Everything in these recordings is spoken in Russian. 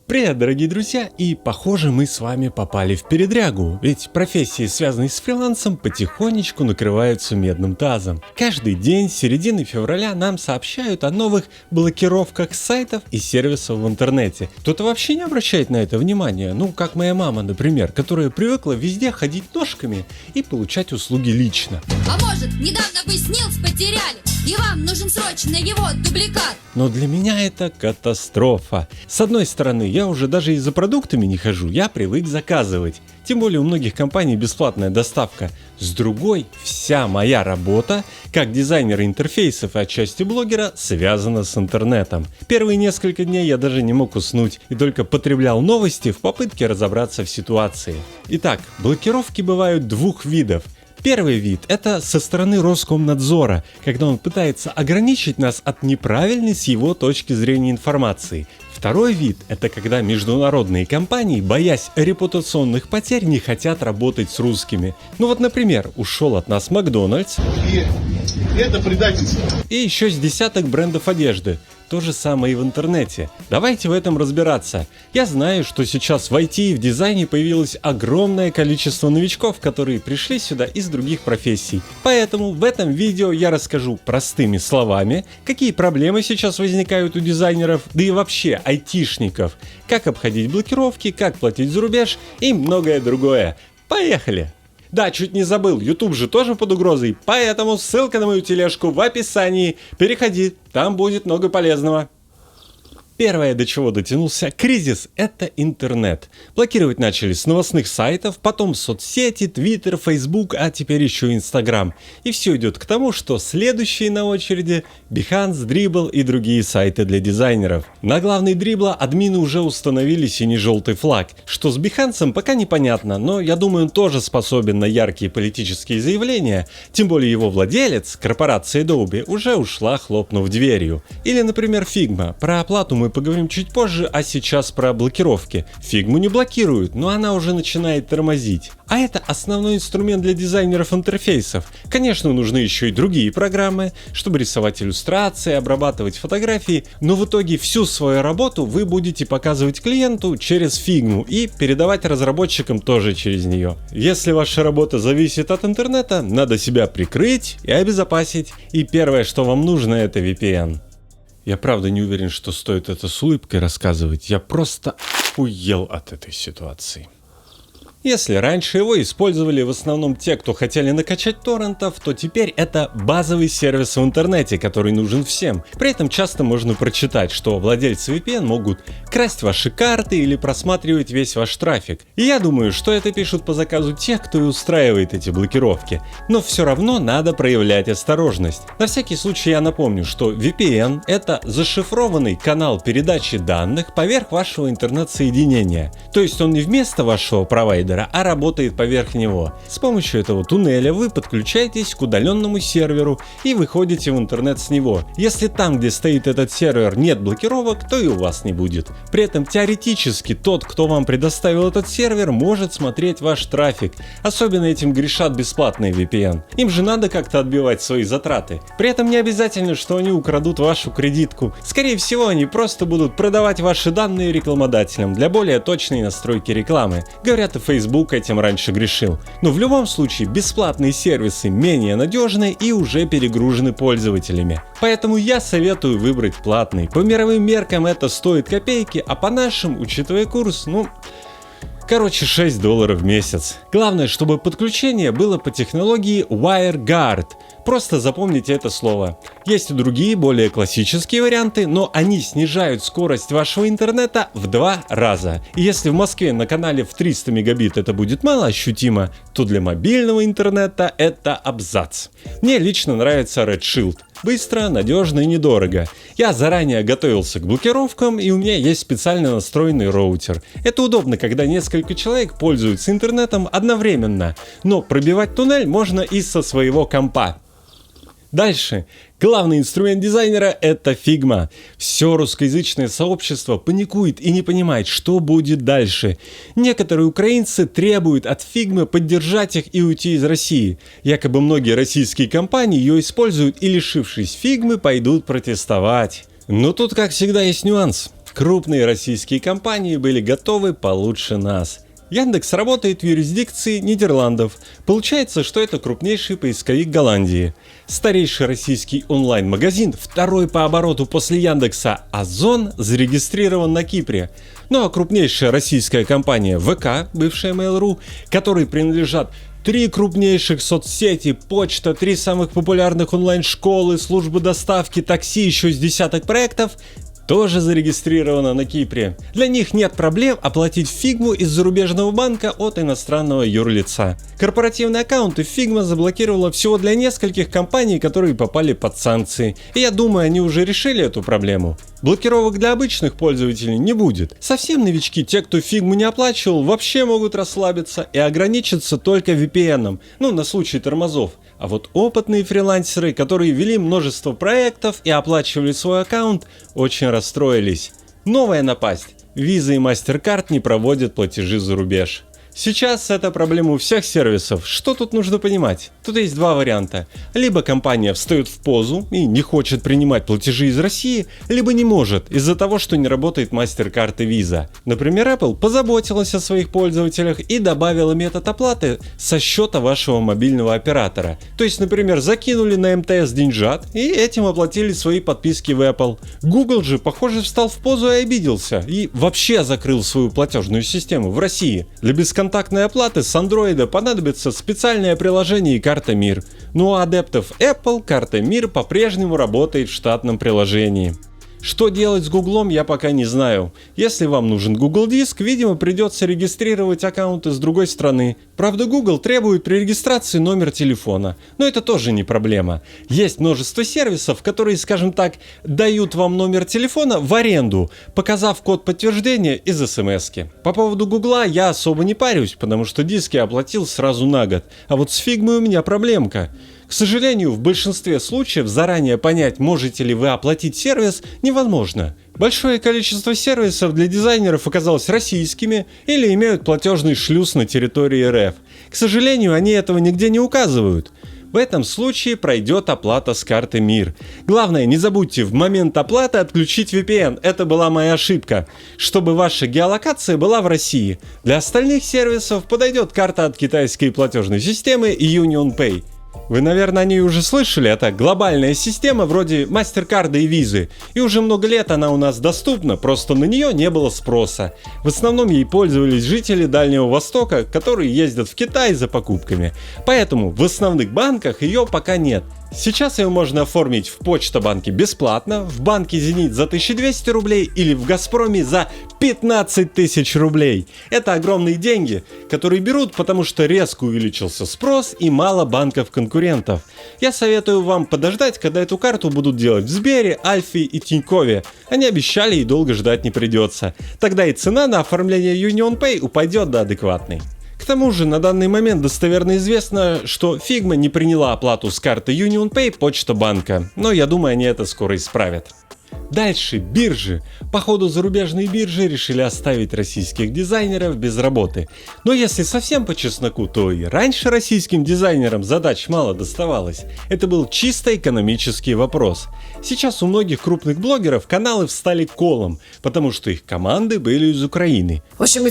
Привет, дорогие друзья, и похоже мы с вами попали в передрягу, ведь профессии, связанные с фрилансом, потихонечку накрываются медным тазом. Каждый день с середины февраля нам сообщают о новых блокировках сайтов и сервисов в интернете. Кто-то вообще не обращает на это внимания, ну как моя мама, например, которая привыкла везде ходить ножками и получать услуги лично. А может, недавно вы снилс потеряли, и вам нужен срочно его дубликат? Но для меня это катастрофа. С одной стороны, я уже даже и за продуктами не хожу, я привык заказывать. Тем более у многих компаний бесплатная доставка. С другой, вся моя работа, как дизайнера интерфейсов и отчасти блогера, связана с интернетом. Первые несколько дней я даже не мог уснуть и только потреблял новости в попытке разобраться в ситуации. Итак, блокировки бывают двух видов. Первый вид – это со стороны Роскомнадзора, когда он пытается ограничить нас от неправильной с его точки зрения информации. Второй вид – это когда международные компании, боясь репутационных потерь, не хотят работать с русскими. Ну вот, например, ушел от нас Макдональдс. И это предательство. И еще с десяток брендов одежды. То же самое и в интернете. Давайте в этом разбираться. Я знаю, что сейчас в IT и в дизайне появилось огромное количество новичков, которые пришли сюда из других профессий. Поэтому в этом видео я расскажу простыми словами, какие проблемы сейчас возникают у дизайнеров, да и вообще айтишников, как обходить блокировки, как платить за рубеж и многое другое. Поехали! Да, чуть не забыл, YouTube же тоже под угрозой, поэтому ссылка на мою тележку в описании. Переходи, там будет много полезного. Первое, до чего дотянулся кризис, это интернет. Блокировать начали с новостных сайтов, потом соцсети, Twitter, Facebook, а теперь еще Instagram. И все идет к тому, что следующие на очереди Behance, Dribbble и другие сайты для дизайнеров. На главный Dribbble админы уже установили синий-желтый флаг. Что с Behance пока непонятно, но я думаю, он тоже способен на яркие политические заявления. Тем более его владелец, корпорация Adobe, уже ушла, хлопнув дверью. Или, например, Figma. Про оплату мы поговорим чуть позже, а сейчас про блокировки. Фигму не блокируют, но она уже начинает тормозить. А это основной инструмент для дизайнеров интерфейсов. Конечно, нужны еще и другие программы, чтобы рисовать иллюстрации, обрабатывать фотографии, но в итоге всю свою работу вы будете показывать клиенту через Фигму и передавать разработчикам тоже через нее. Если ваша работа зависит от интернета, надо себя прикрыть и обезопасить. И первое, что вам нужно, это VPN. Я правда не уверен, что стоит это с улыбкой рассказывать, я просто охуел от этой ситуации. Если раньше его использовали в основном те, кто хотели накачать торрентов, то теперь это базовый сервис в интернете, который нужен всем. При этом часто можно прочитать, что владельцы VPN могут красть ваши карты или просматривать весь ваш трафик. И я думаю, что это пишут по заказу тех, кто и устраивает эти блокировки. Но все равно надо проявлять осторожность. На всякий случай я напомню, что VPN – это зашифрованный канал передачи данных поверх вашего интернет-соединения. То есть он не вместо вашего провайдера, а работает поверх него. С помощью этого туннеля вы подключаетесь к удаленному серверу и выходите в интернет с него. Если там, где стоит этот сервер, нет блокировок, то и у вас не будет. При этом теоретически тот, кто вам предоставил этот сервер, может смотреть ваш трафик. Особенно этим грешат бесплатные VPN. Им же надо как-то отбивать свои затраты. При этом не обязательно, что они украдут вашу кредитку. Скорее всего, они просто будут продавать ваши данные рекламодателям для более точной настройки рекламы. Говорят, и Facebook этим раньше грешил. Но в любом случае бесплатные сервисы менее надежны и уже перегружены пользователями. Поэтому я советую выбрать платный. По мировым меркам это стоит копейки, а по нашим, учитывая курс, короче, $6 в месяц. Главное, чтобы подключение было по технологии WireGuard. Просто запомните это слово. Есть и другие, более классические варианты, но они снижают скорость вашего интернета в 2 раза. И если в Москве на канале в 300 мегабит это будет мало ощутимо, то для мобильного интернета это абзац. Мне лично нравится Redshield. Быстро, надежно и недорого. Я заранее готовился к блокировкам, и у меня есть специально настроенный роутер. Это удобно, когда несколько человек пользуются интернетом одновременно, но пробивать туннель можно и со своего компа. Дальше. Главный инструмент дизайнера – это Figma. Все русскоязычное сообщество паникует и не понимает, что будет дальше. Некоторые украинцы требуют от Figma поддержать их и уйти из России. Якобы многие российские компании ее используют и, лишившись Figma, пойдут протестовать. Но тут, как всегда, есть нюанс. В Крупные российские компании были готовы получше нас. Яндекс работает в юрисдикции Нидерландов. Получается, что это крупнейший поисковик Голландии. Старейший российский онлайн-магазин, второй по обороту после Яндекса, Озон, зарегистрирован на Кипре. Ну а крупнейшая российская компания ВК, бывшая Mail.ru, которой принадлежат 3 крупнейших соцсети, почта, 3 самых популярных онлайн-школы, службы доставки, такси, еще с десяток проектов, тоже зарегистрировано на Кипре. Для них нет проблем оплатить фигму из зарубежного банка от иностранного юрлица. Корпоративные аккаунты Figma заблокировала всего для нескольких компаний, которые попали под санкции. И я думаю, они уже решили эту проблему. Блокировок для обычных пользователей не будет. Совсем новички, те, кто Figma не оплачивал, вообще могут расслабиться и ограничиться только VPN, на случай тормозов. А вот опытные фрилансеры, которые вели множество проектов и оплачивали свой аккаунт, очень расстроились. Новая напасть. Visa и MasterCard не проводят платежи за рубеж. Сейчас это проблема у всех сервисов. Что тут нужно понимать? Тут есть два варианта. Либо компания встает в позу и не хочет принимать платежи из России, либо не может из-за того, что не работает MasterCard и Visa. Например, Apple позаботилась о своих пользователях и добавила метод оплаты со счета вашего мобильного оператора. То есть, например, закинули на МТС деньжат и этим оплатили свои подписки в Apple. Google же, похоже, встал в позу и обиделся и вообще закрыл свою платежную систему в России. Для бесконтактной оплаты с Android понадобится специальное приложение и карта МИР. Ну а адептов Apple карта МИР по-прежнему работает в штатном приложении. Что делать с Гуглом, я пока не знаю. Если вам нужен Google Диск, видимо, придется регистрировать аккаунты с другой страны. Правда, Google требует при регистрации номер телефона, но это тоже не проблема. Есть множество сервисов, которые, скажем так, дают вам номер телефона в аренду, показав код подтверждения из смс-ки. По поводу Гугла я особо не парюсь, потому что диски оплатил сразу на год, а вот с Figma у меня проблемка. К сожалению, в большинстве случаев заранее понять, можете ли вы оплатить сервис, невозможно. Большое количество сервисов для дизайнеров оказалось российскими или имеют платежный шлюз на территории РФ. К сожалению, они этого нигде не указывают. В этом случае пройдет оплата с карты МИР. Главное, не забудьте в момент оплаты отключить VPN. Это была моя ошибка. Чтобы ваша геолокация была в России. Для остальных сервисов подойдет карта от китайской платежной системы UnionPay. Вы, наверное, о ней уже слышали, это глобальная система вроде MasterCard и Visa, и уже много лет она у нас доступна, просто на нее не было спроса. В основном ей пользовались жители Дальнего Востока, которые ездят в Китай за покупками, поэтому в основных банках ее пока нет. Сейчас ее можно оформить в Почта-банке бесплатно, в банке Зенит за 1200 рублей или в Газпроме за 15 тысяч рублей. Это огромные деньги, которые берут, потому что резко увеличился спрос и мало банков-конкурентов. Я советую вам подождать, когда эту карту будут делать в Сбере, Альфе и Тинькове. Они обещали и долго ждать не придется. Тогда и цена на оформление UnionPay упадет до адекватной. К тому же на данный момент достоверно известно, что Figma не приняла оплату с карты UnionPay Почта банка, но я думаю, они это скоро исправят. Дальше биржи. Походу, зарубежные биржи решили оставить российских дизайнеров без работы. Но если совсем по чесноку, то и раньше российским дизайнерам задач мало доставалось. Это был чисто экономический вопрос. Сейчас у многих крупных блогеров каналы встали колом, потому что их команды были из Украины. В общем,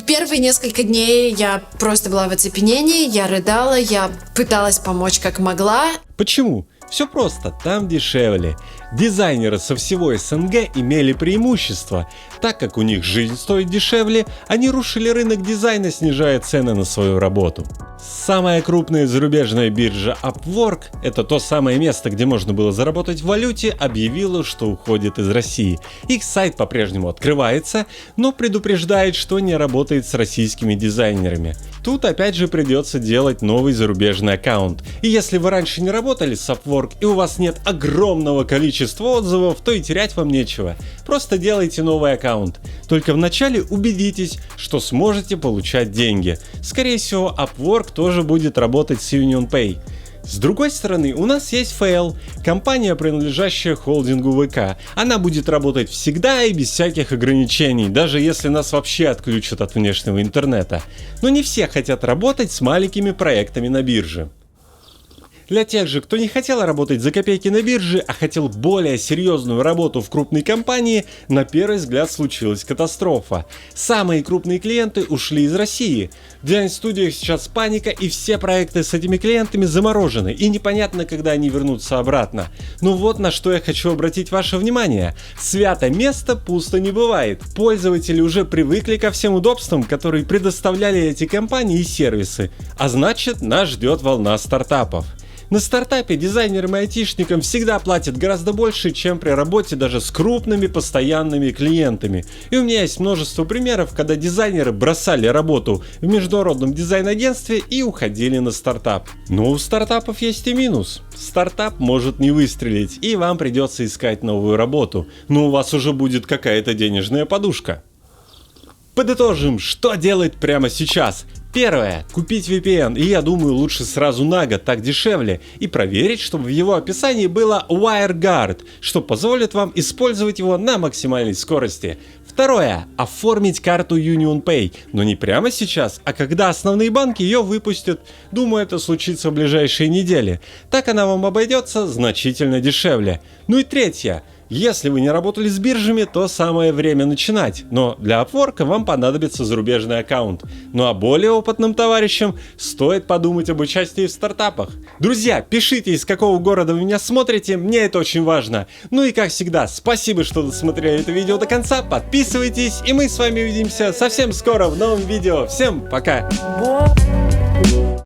первые несколько дней я просто была в оцепенении, я рыдала, я пыталась помочь как могла. Почему? Все просто, там дешевле. Дизайнеры со всего СНГ имели преимущество. Так как у них жизнь стоит дешевле, они рушили рынок дизайна, снижая цены на свою работу. Самая крупная зарубежная биржа Upwork, это то самое место, где можно было заработать в валюте, объявила, что уходит из России. Их сайт по-прежнему открывается, но предупреждает, что не работает с российскими дизайнерами. Тут опять же придется делать новый зарубежный аккаунт. И если вы раньше не работали с Upwork и у вас нет огромного количества отзывов, то и терять вам нечего. Просто делайте новый аккаунт. Только вначале убедитесь, что сможете получать деньги. Скорее всего, Upwork тоже будет работать с UnionPay. С другой стороны, у нас есть Fail, компания, принадлежащая холдингу ВК. Она будет работать всегда и без всяких ограничений, даже если нас вообще отключат от внешнего интернета. Но не все хотят работать с маленькими проектами на бирже. Для тех же, кто не хотел работать за копейки на бирже, а хотел более серьезную работу в крупной компании, на первый взгляд случилась катастрофа. Самые крупные клиенты ушли из России. В дизайн-студиях сейчас паника, и все проекты с этими клиентами заморожены, и непонятно, когда они вернутся обратно. Но вот на что я хочу обратить ваше внимание. Свято место пусто не бывает. Пользователи уже привыкли ко всем удобствам, которые предоставляли эти компании и сервисы. А значит, нас ждет волна стартапов. На стартапе дизайнерам и айтишникам всегда платят гораздо больше, чем при работе даже с крупными постоянными клиентами. И у меня есть множество примеров, когда дизайнеры бросали работу в международном дизайн-агентстве и уходили на стартап. Но у стартапов есть и минус. Стартап может не выстрелить, и вам придется искать новую работу. Но у вас уже будет какая-то денежная подушка. Подытожим, что делать прямо сейчас. Первое. Купить VPN, и я думаю, лучше сразу на год, так дешевле, и проверить, чтобы в его описании было WireGuard, что позволит вам использовать его на максимальной скорости. Второе. Оформить карту UnionPay, но не прямо сейчас, а когда основные банки ее выпустят. Думаю, это случится в ближайшие недели. Так она вам обойдется значительно дешевле. Ну и третье. Если вы не работали с биржами, то самое время начинать, но для Upwork вам понадобится зарубежный аккаунт. Ну а более опытным товарищам стоит подумать об участии в стартапах. Друзья, пишите, из какого города вы меня смотрите, мне это очень важно. Ну и как всегда, спасибо, что досмотрели это видео до конца, подписывайтесь, и мы с вами увидимся совсем скоро в новом видео. Всем пока!